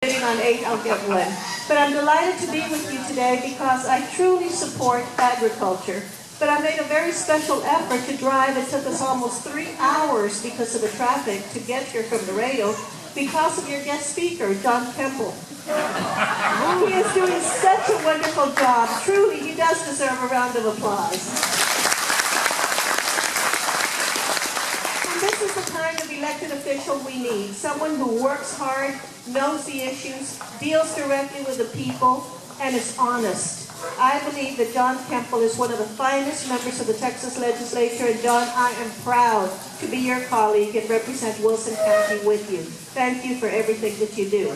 Sitting on 8, I'll get 1. But I'm delighted to be with you today because I truly support agriculture. But I made a very special effort to drive. It took us almost 3 hours because of the traffic to get here from Laredo because of your guest speaker, John Kuempel. He is doing such a wonderful job. Truly, he does deserve a round of applause. And this is the kind of elected official we need. Someone who works hard, knows the issues, deals directly with the people, and is honest. I believe that John Kuempel is one of the finest members of the Texas legislature, and John, I am proud to be your colleague and represent Wilson County with you. Thank you for everything that you do.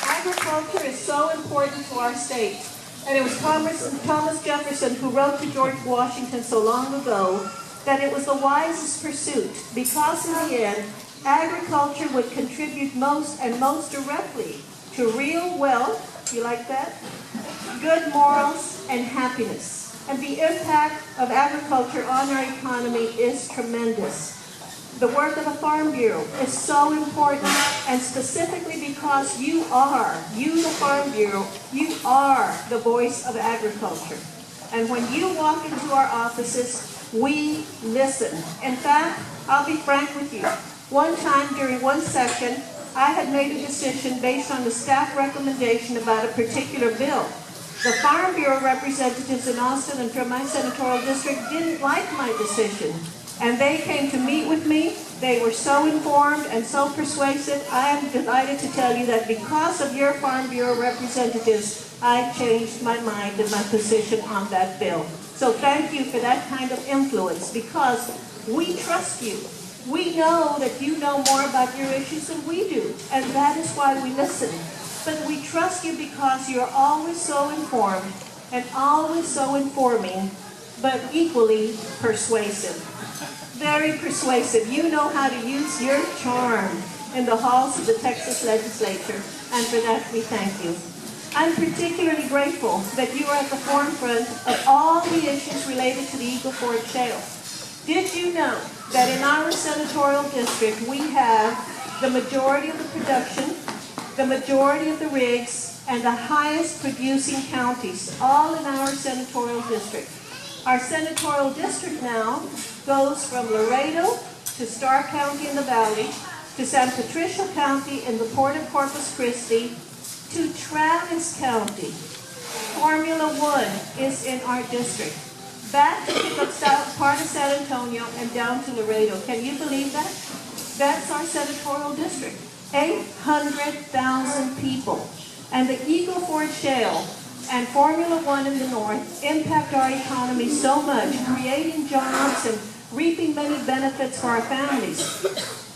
Agriculture is so important to our state, and it was Thomas Jefferson who wrote to George Washington so long ago that it was the wisest pursuit because in the end, agriculture would contribute most and most directly to real wealth, you like that? Good morals and happiness. And the impact of agriculture on our economy is tremendous. The work of the Farm Bureau is so important, and specifically because you, the Farm Bureau, you are the voice of agriculture. And when you walk into our offices, we listen. In fact, I'll be frank with you. One time during one session, I had made a decision based on the staff recommendation about a particular bill. The Farm Bureau representatives in Austin and from my senatorial district didn't like my decision. And they came to meet with me. They were so informed and so persuasive. I am delighted to tell you that because of your Farm Bureau representatives, I changed my mind and my position on that bill. So thank you for that kind of influence because we trust you. We know that you know more about your issues than we do, and that is why we listen. But we trust you because you're always so informed and always so informing, but equally persuasive. Very persuasive. You know how to use your charm in the halls of the Texas legislature, and for that we thank you. I'm particularly grateful that you are at the forefront of all the issues related to the Eagle Ford Shale. Did you know that in our senatorial district we have the majority of the production, the majority of the rigs, and the highest producing counties, all in our senatorial district? Our senatorial district now goes from Laredo to Starr County in the Valley, to San Patricio County in the Port of Corpus Christi, to Travis County. Formula One is in our district. Back to pick up part of San Antonio and down to Laredo. Can you believe that? That's our senatorial district. 800,000 people. And the Eagle Ford Shale and Formula One in the north impact our economy so much, creating jobs and reaping many benefits for our families.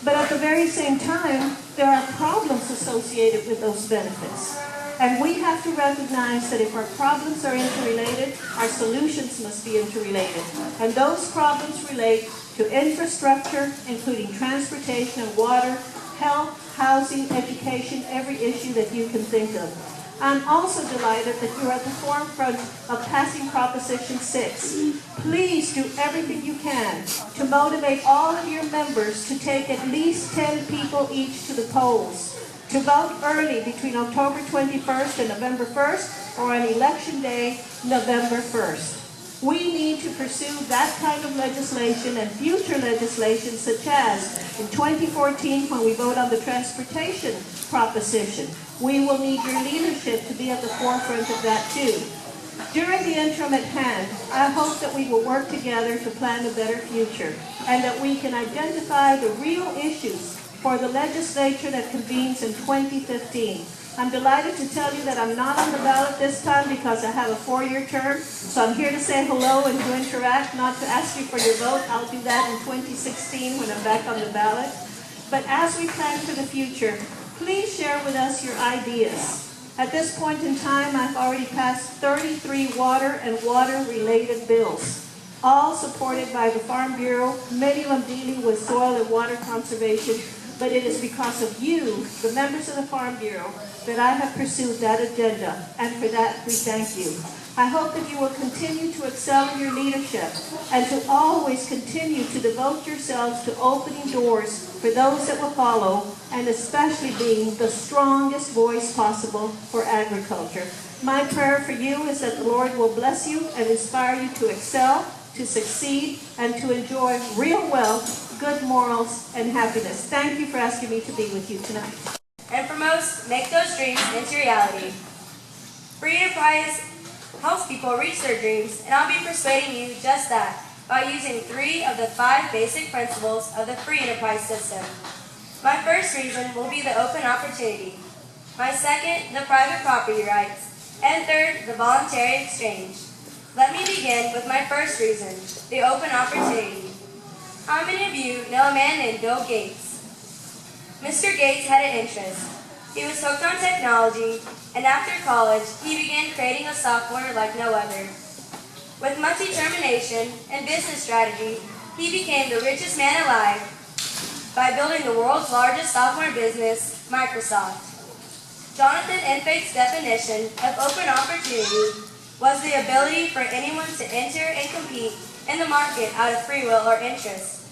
But at the very same time, there are problems associated with those benefits. And we have to recognize that if our problems are interrelated, our solutions must be interrelated. And those problems relate to infrastructure, including transportation and water, health, housing, education, every issue that you can think of. I'm also delighted that you're at the forefront of passing Proposition 6. Please do everything you can to motivate all of your members to take at least 10 people each to the polls, to vote early between October 21st and November 1st, or on Election Day, November 1st. We need to pursue that kind of legislation and future legislation, such as in 2014 when we vote on the transportation proposition. We will need your leadership to be at the forefront of that too. During the interim at hand, I hope that we will work together to plan a better future and that we can identify the real issues for the legislature that convenes in 2015. I'm delighted to tell you that I'm not on the ballot this time because I have a 4-year term, so I'm here to say hello and to interact, not to ask you for your vote. I'll do that in 2016 when I'm back on the ballot. But as we plan for the future, please share with us your ideas. At this point in time, I've already passed 33 water and water-related bills, all supported by the Farm Bureau, many of them dealing with soil and water conservation. But it is because of you, the members of the Farm Bureau, that I have pursued that agenda, and for that we thank you. I hope that you will continue to excel in your leadership and to always continue to devote yourselves to opening doors for those that will follow, and especially being the strongest voice possible for agriculture. My prayer for you is that the Lord will bless you and inspire you to excel, to succeed, and to enjoy real wealth, good morals, and happiness. Thank you for asking me to be with you tonight. And for most, make those dreams into reality. Free Enterprise helps people reach their dreams, and I'll be persuading you just that by using 3 of the 5 basic principles of the Free Enterprise system. My first reason will be the open opportunity. My second, the private property rights. And third, the voluntary exchange. Let me begin with my first reason, the open opportunity. How many of you know a man named Bill Gates? Mr. Gates had an interest. He was hooked on technology, and after college, he began creating a software like no other. With much determination and business strategy, he became the richest man alive by building the world's largest software business, Microsoft. Jonathan Enfate's definition of open opportunity was the ability for anyone to enter and compete in the market out of free will or interest.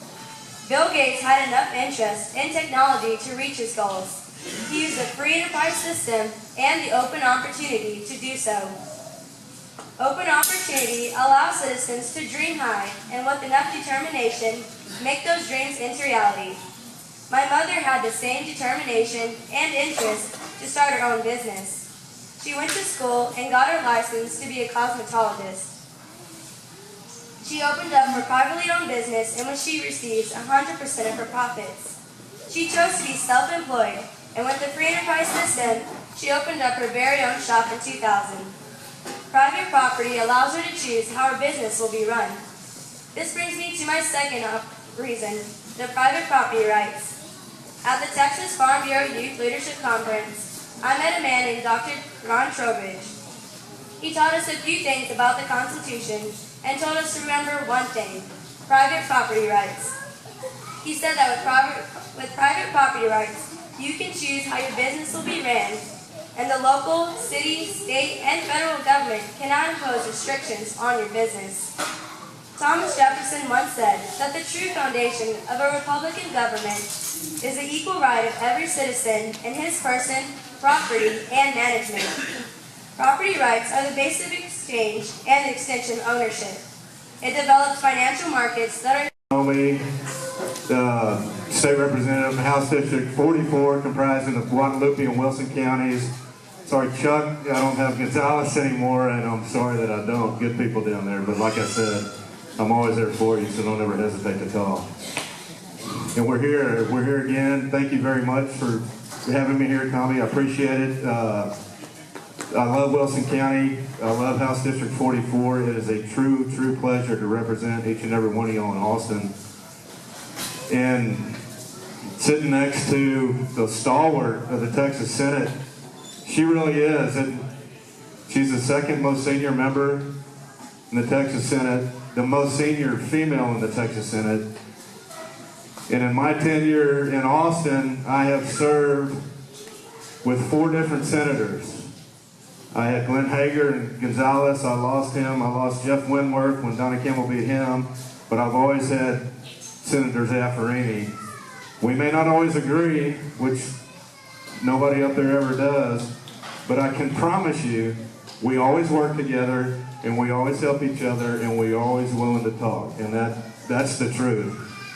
Bill Gates had enough interest in technology to reach his goals. He used the Free Enterprise system and the open opportunity to do so. Open opportunity allows citizens to dream high and with enough determination, make those dreams into reality. My mother had the same determination and interest to start her own business. She went to school and got her license to be a cosmetologist. She opened up her privately owned business in which she receives 100% of her profits. She chose to be self-employed, and with the Free Enterprise system, she opened up her very own shop in 2000. Private property allows her to choose how her business will be run. This brings me to my second reason, the private property rights. At the Texas Farm Bureau Youth Leadership Conference, I met a man named Dr. Ron Trowbridge. He taught us a few things about the Constitution and told us to remember one thing, private property rights. He said that with private property rights, you can choose how your business will be ran, and the local, city, state, and federal government cannot impose restrictions on your business. Thomas Jefferson once said that the true foundation of a republican government is the equal right of every citizen in his person, property, and management. Property rights are the base of exchange and the extension of ownership. It develops financial markets that are State Representative, House District 44, comprising of Guadalupe and Wilson counties. Sorry, Chuck, I don't have Gonzales anymore, and I'm sorry that I don't. Good people down there, but like I said, I'm always there for you, so don't ever hesitate to call. And we're here again. Thank you very much for having me here, Tommy. I appreciate it. I love Wilson County. I love House District 44. It is a true pleasure to represent each and every one of y'all in Austin. And sitting next to the stalwart of the Texas Senate, she really is. And she's the second most senior member in the Texas Senate, the most senior female in the Texas Senate. And in my tenure in Austin, I have served with 4 different senators. I had Glenn Hager and Gonzales. I lost him. I lost Jeff Winworth when Donna Campbell beat him. But I've always had Senator Zaffirini. We may not always agree, which nobody up there ever does, but I can promise you, we always work together, and we always help each other, and we're always willing to talk, and that's the truth.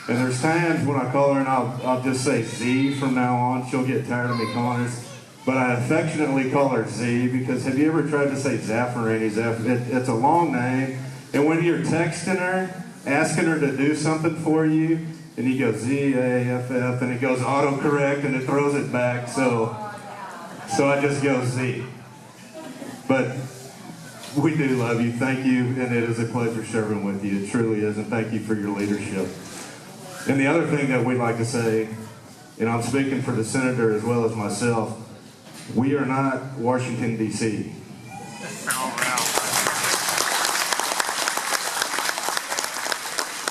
And there's times when I call her and I'll just say Z from now on. She'll get tired of me calling her, but I affectionately call her Z, because have you ever tried to say Zaffirini? It's a long name, and when you're texting her, asking her to do something for you, and you go Z-A-F-F, and it goes autocorrect, and it throws it back, so I just go Z. But we do love you. Thank you, and it is a pleasure serving with you. It truly is, and thank you for your leadership. And the other thing that we'd like to say, and I'm speaking for the senator as well as myself, we are not Washington, D.C.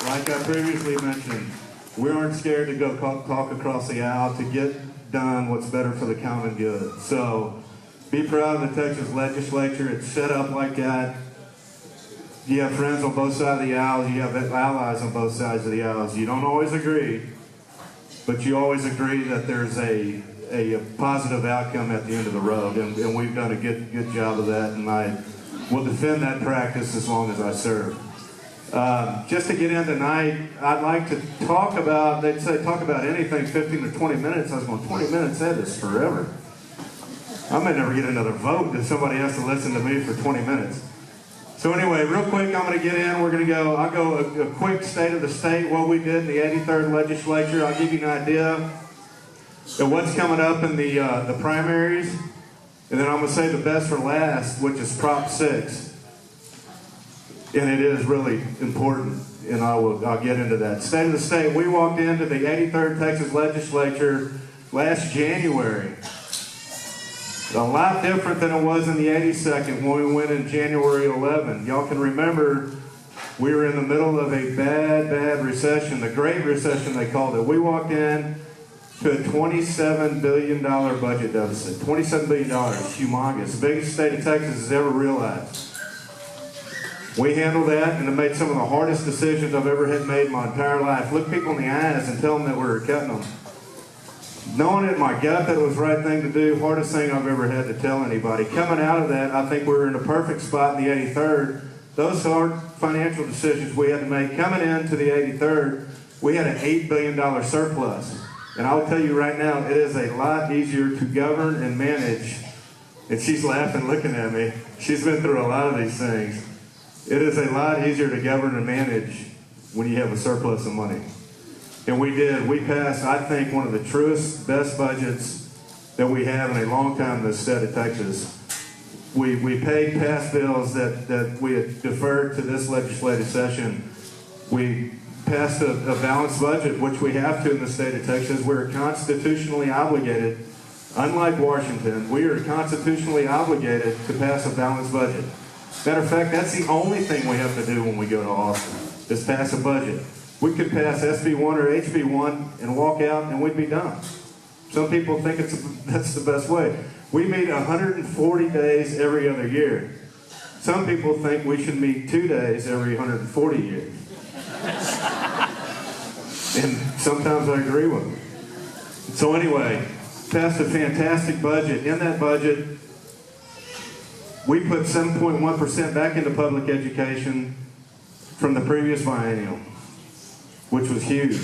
Like I previously mentioned, we aren't scared to go talk across the aisle to get done what's better for the common good. So be proud of the Texas legislature. It's set up like that. You have friends on both sides of the aisle. You have allies on both sides of the aisles. You don't always agree, but you always agree that there's a positive outcome at the end of the road, and we've done a good job of that, and I will defend that practice as long as I serve. Just to get in tonight, I'd like to talk about, they'd say talk about anything 15 to 20 minutes. I was going, 20 minutes, that is forever. I may never get another vote if somebody has to listen to me for 20 minutes. So anyway, real quick, I'm going to get in. I'll go a quick state of the state, what we did in the 83rd legislature. I'll give you an idea of what's coming up in the primaries. And then I'm going to say the best for last, which is Prop 6. And it is really important, and I'll get into that. State of the state, we walked into the 83rd Texas legislature last January. A lot different than it was in the 82nd when we went in January 11. Y'all can remember we were in the middle of a bad recession, the Great Recession they called it. We walked in to a $27 billion budget deficit. $27 billion, humongous. The biggest state of Texas has ever realized. We handled that and it made some of the hardest decisions I've ever had made in my entire life. Look people in the eyes and tell them that we were cutting them. Knowing in my gut that it was the right thing to do, hardest thing I've ever had to tell anybody. Coming out of that, I think we were in a perfect spot in the 83rd. Those hard financial decisions we had to make. Coming into the 83rd, we had an $8 billion surplus. And I'll tell you right now, it is a lot easier to govern and manage. And she's laughing, looking at me. She's been through a lot of these things. It is a lot easier to govern and manage when you have a surplus of money. And we did. We passed, I think, one of the truest, best budgets that we have in a long time in the state of Texas. We paid past bills that we had deferred to this legislative session. We passed a balanced budget, which we have to in the state of Texas. We're constitutionally obligated, unlike Washington, we are constitutionally obligated to pass a balanced budget. Matter of fact, that's the only thing we have to do when we go to Austin, is pass a budget. We could pass SB1 or HB1 and walk out and we'd be done. Some people think that's the best way. We meet 140 days every other year. Some people think we should meet 2 days every 140 years. And sometimes I agree with them. So anyway, passed a fantastic budget. In that budget, we put 7.1% back into public education from the previous biennial, which was huge.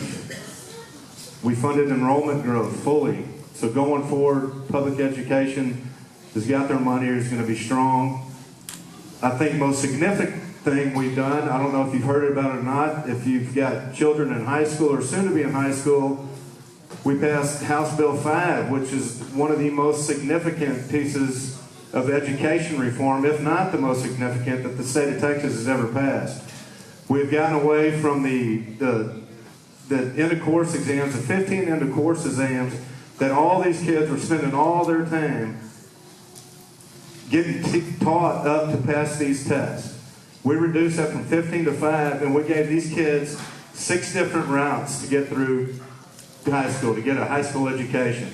We funded enrollment growth fully. So going forward, public education has got their money, is going to be strong. I think most significant thing we've done, I don't know if you've heard about it or not, if you've got children in high school or soon to be in high school, we passed House Bill 5, which is one of the most significant pieces of education reform, if not the most significant, that the state of Texas has ever passed. We've gotten away from the end-of-course exams, the 15 end-of-course exams, that all these kids were spending all their time getting taught up to pass these tests. We reduced that from 15 to 5, and we gave these kids 6 different routes to get through high school, to get a high school education,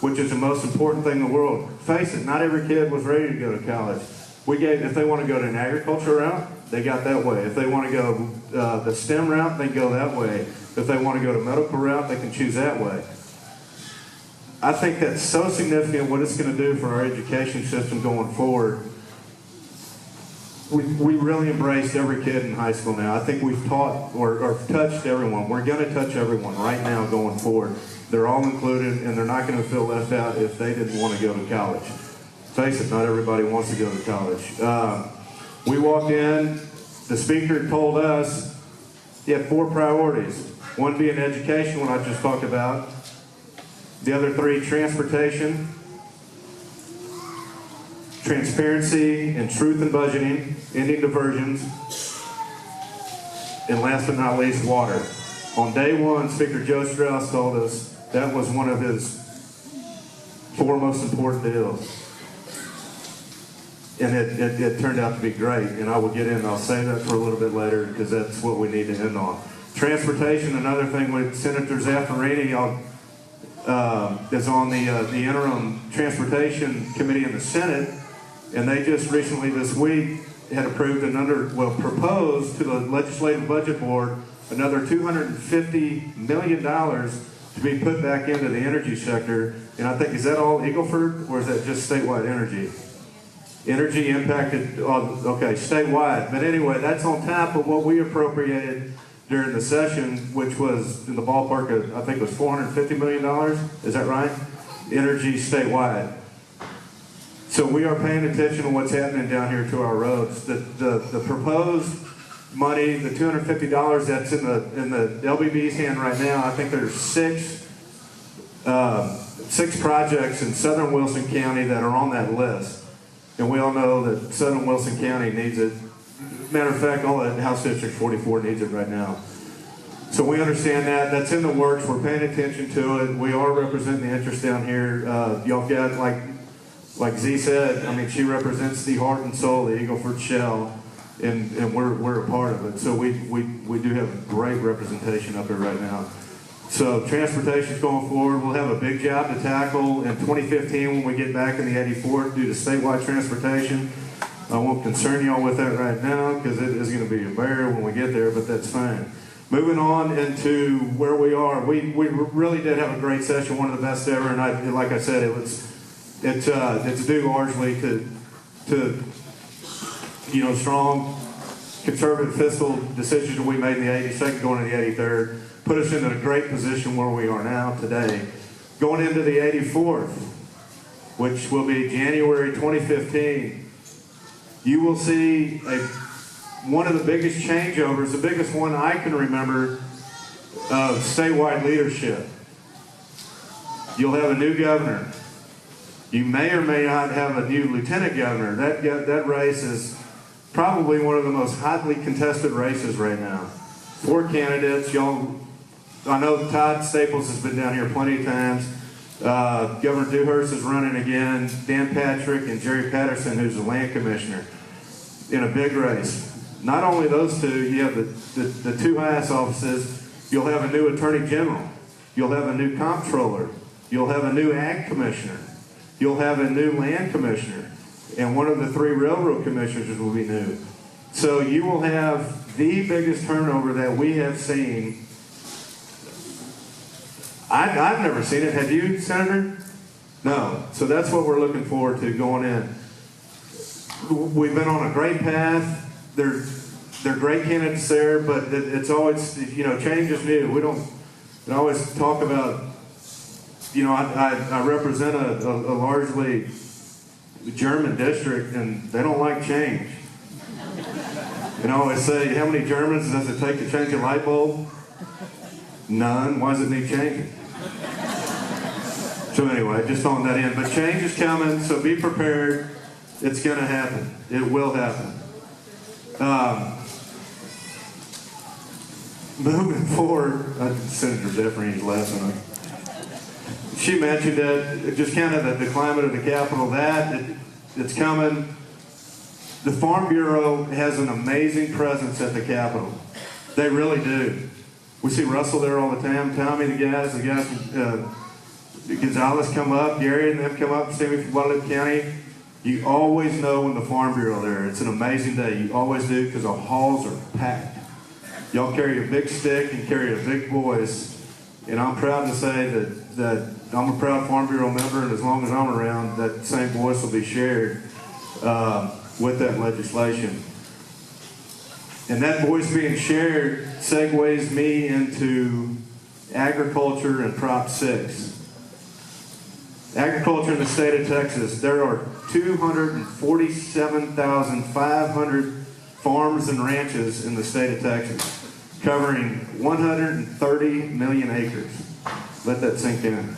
which is the most important thing in the world. Face it, not every kid was ready to go to college. We gave, if they want to go to an agriculture route, they got that way. If they want to go the STEM route, they go that way. If they want to go to medical route, they can choose that way. I think that's so significant what it's going to do for our education system going forward. We really embraced every kid in high school now. I think we've taught or touched everyone. We're going to touch everyone right now going forward. They're all included, and they're not going to feel left out if they didn't want to go to college. Face it, not everybody wants to go to college. We walked in, the speaker told us he had 4 priorities. One being education, what I just talked about. The other 3, transportation, transparency and truth in budgeting, ending diversions, and last but not least, water. On day 1, Speaker Joe Strauss told us that was one of his 4 most important deals. And it turned out to be great, and I will get in, I'll say that for a little bit later because that's what we need to end on. Transportation, another thing with Senator Zaffirini is on the interim transportation committee in the Senate, and they just recently this week had approved proposed to the Legislative Budget Board another $250 million to be put back into the energy sector. And I think, is that all Eagleford, or is that just statewide energy? Energy impacted, okay, statewide. But anyway, that's on top of what we appropriated during the session, which was in the ballpark of, I think it was $450 million. Is that right? Energy statewide. So we are paying attention to what's happening down here to our roads. The proposed money, the $250 that's in the LBB's hand right now, I think there's six projects in southern Wilson County that are on that list. And we all know that southern Wilson County needs it. Matter of fact, all that House District 44 needs it right now. So we understand that. That's in the works. We're paying attention to it. We are representing the interest down here. Y'all got, like Z said, I mean, she represents the heart and soul of the Eagleford Shell, and we're a part of it. So we do have great representation up here right now. So transportation's going forward. We'll have a big job to tackle in 2015 when we get back in the 84th due to statewide transportation. I won't concern y'all with that right now because it is going to be a bear when we get there, but that's fine. Moving on into where we are, we really did have a great session, one of the best ever, and like I said, it's due largely to strong conservative fiscal decisions that we made in the 82nd going to the 83rd, put us in a great position where we are now today. Going into the 84th, which will be January 2015, you will see one of the biggest changeovers, the biggest one I can remember of statewide leadership. You'll have a new governor. You may or may not have a new lieutenant governor. That race is probably one of the most hotly contested races right now. 4 candidates. I know Todd Staples has been down here plenty of times. Governor Dewhurst is running again. Dan Patrick and Jerry Patterson, who's the land commissioner, in a big race. Not only those two, you have the 2 highest offices. You'll have a new attorney general. You'll have a new comptroller. You'll have a new ag commissioner. You'll have a new land commissioner. And one of the 3 railroad commissioners will be new. So you will have the biggest turnover that we have seen. I've never seen it. Have you, Senator? No. So that's what we're looking forward to going in. We've been on a great path. They're great candidates there, but it's always, change is new. We don't always talk about, I represent a largely German district, and they don't like change. I always say, how many Germans does it take to change a light bulb? None. Why does it need changing? So anyway, just throwing that in. But change is coming, so be prepared. It's going to happen. It will happen. Moving forward, Senator Zaffirini is laughing. She mentioned that, just kind of the climate of the Capitol, it's coming. The Farm Bureau has an amazing presence at the Capitol. They really do. We see Russell there all the time. Tommy, the guys Gonzalez come up, Gary and them come up, see me from Guadalupe County. You always know when the Farm Bureau there. It's an amazing day. You always do, because the halls are packed. Y'all carry a big stick and carry a big voice. And I'm proud to say that I'm a proud Farm Bureau member, and as long as I'm around, that same voice will be shared with that legislation. And that voice being shared segues me into agriculture and Prop 6. Agriculture in the state of Texas, there are 247,500 farms and ranches in the state of Texas, covering 130 million acres. Let that sink in.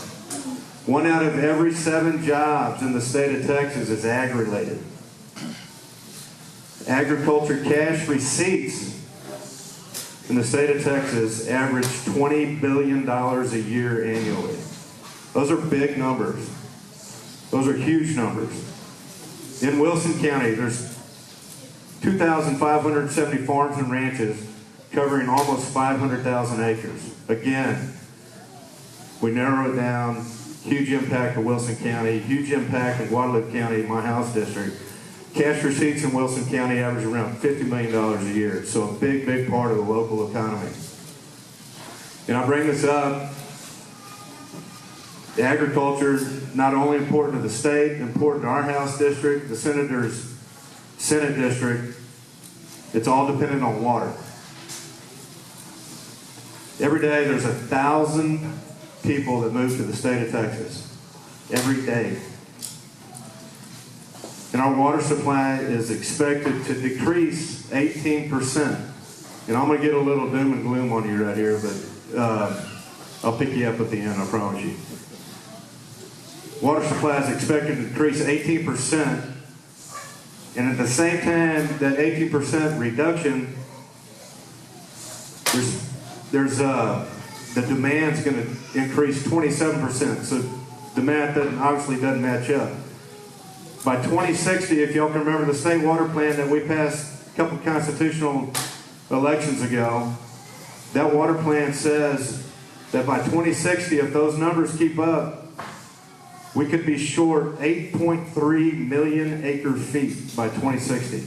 1 out of every 7 jobs in the state of Texas is ag-related. Agriculture cash receipts in the state of Texas average $20 billion a year annually. Those are big numbers. Those are huge numbers. In Wilson County, there's 2,570 farms and ranches covering almost 500,000 acres. Again, we narrow it down. Huge impact of Wilson County, huge impact of Guadalupe County, my house district. Cash receipts in Wilson County average around $50 million a year, so a big, big part of the local economy. And I bring this up, agriculture, not only important to the state, important to our House district, the Senator's Senate district, it's all dependent on water. Every day there's 1,000 people that move to the state of Texas. Every day. And our water supply is expected to decrease 18%. And I'm going to get a little doom and gloom on you right here, but I'll pick you up at the end, I promise you. Water supply is expected to decrease 18%. And at the same time, that 18% reduction, the demand's going to increase 27%. So the math obviously doesn't match up. By 2060, if y'all can remember the state water plan that we passed a couple of constitutional elections ago, that water plan says that by 2060, if those numbers keep up, we could be short 8.3 million acre feet by 2060.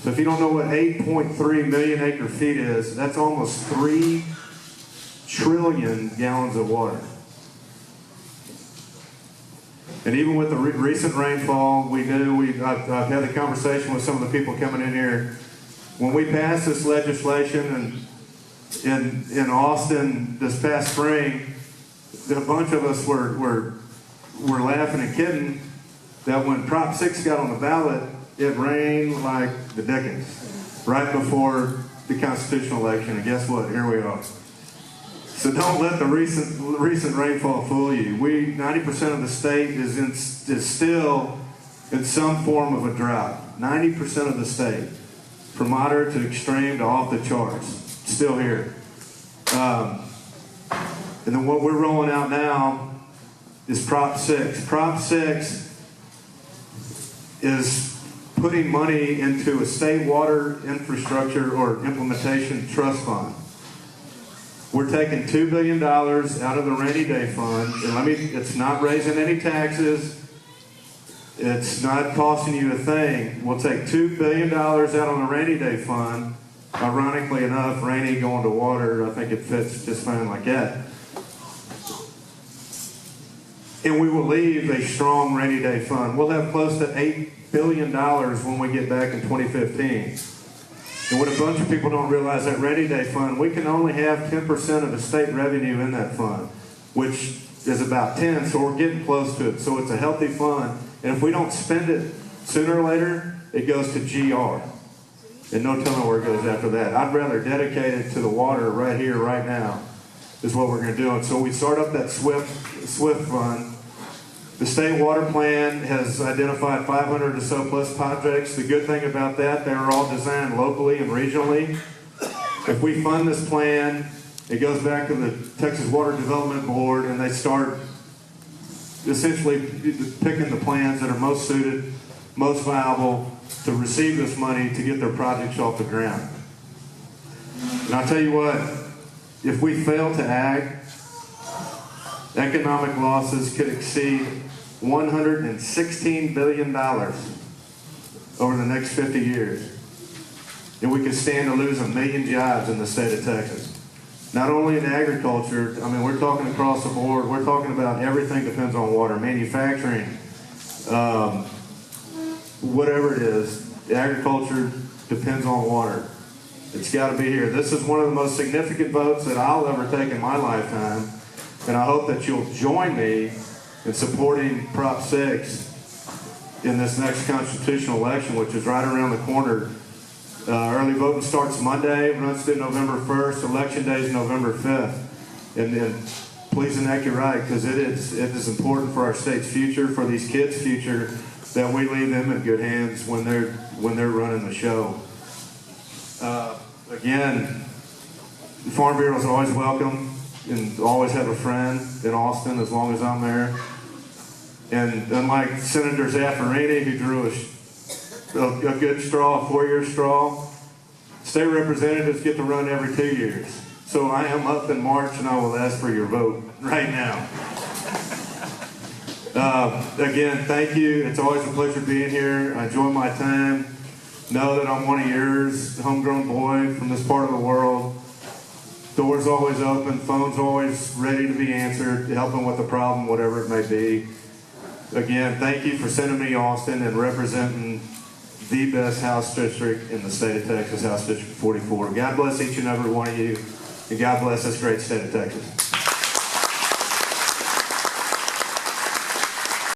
So if you don't know what 8.3 million acre feet is, that's almost 3 trillion gallons of water. And even with the recent rainfall, I've had a conversation with some of the people coming in here. When we passed this legislation in Austin this past spring, a bunch of us were laughing and kidding that when Prop 6 got on the ballot, it rained like the Dickens right before the constitutional election. And guess what? Here we are. So don't let the recent rainfall fool you. 90% of the state is still in some form of a drought. 90% of the state, from moderate to extreme to off the charts, still here. And then what we're rolling out now is Prop 6. Prop 6 is putting money into a state water infrastructure or implementation trust fund. We're taking $2 billion out of the rainy day fund, and it's not raising any taxes. It's not costing you a thing. We'll take $2 billion out on the rainy day fund. Ironically enough, rainy going to water, I think it fits just fine like that. And we will leave a strong rainy day fund. We'll have close to $8 billion when we get back in 2015. And what a bunch of people don't realize, that rainy day fund, we can only have 10% of the state revenue in that fund, which is about 10, so we're getting close to it. So it's a healthy fund. And if we don't spend it sooner or later, it goes to GR. And no telling where it goes after that. I'd rather dedicate it to the water right here, right now, is what we're going to do. And so we start up that SWIFT fund. The state water plan has identified 500 or so plus projects. The good thing about that, they were all designed locally and regionally. If we fund this plan, it goes back to the Texas Water Development Board, and they start essentially picking the plans that are most suited, most viable to receive this money to get their projects off the ground. And I'll tell you what, if we fail to act, economic losses could exceed $116 billion over the next 50 years. And we could stand to lose 1 million jobs in the state of Texas. Not only in agriculture, I mean, we're talking across the board. We're talking about everything depends on water. Manufacturing, whatever it is, agriculture depends on water. It's got to be here. This is one of the most significant votes that I'll ever take in my lifetime. And I hope that you'll join me in supporting Prop 6 in this next constitutional election, which is right around the corner. Early voting starts Monday, runs through November 1st. Election day is November 5th. And then please enact your right, because it is important for our state's future, for these kids' future, that we leave them in good hands when they're running the show. Again, the Farm Bureau is always welcome and always have a friend in Austin as long as I'm there. And unlike Senator Zaffirini, who drew a good straw, a 4-year straw, state representatives get to run every 2 years. So I am up in March, and I will ask for your vote right now. Again, thank you. It's always a pleasure being here. I enjoy my time. Know that I'm one of yours, homegrown boy from this part of the world. Doors always open, phones always ready to be answered, helping with the problem, whatever it may be. Again, thank you for sending me Austin and representing the best House District in the state of Texas, House District 44. God bless each and every one of you, and God bless this great state of Texas.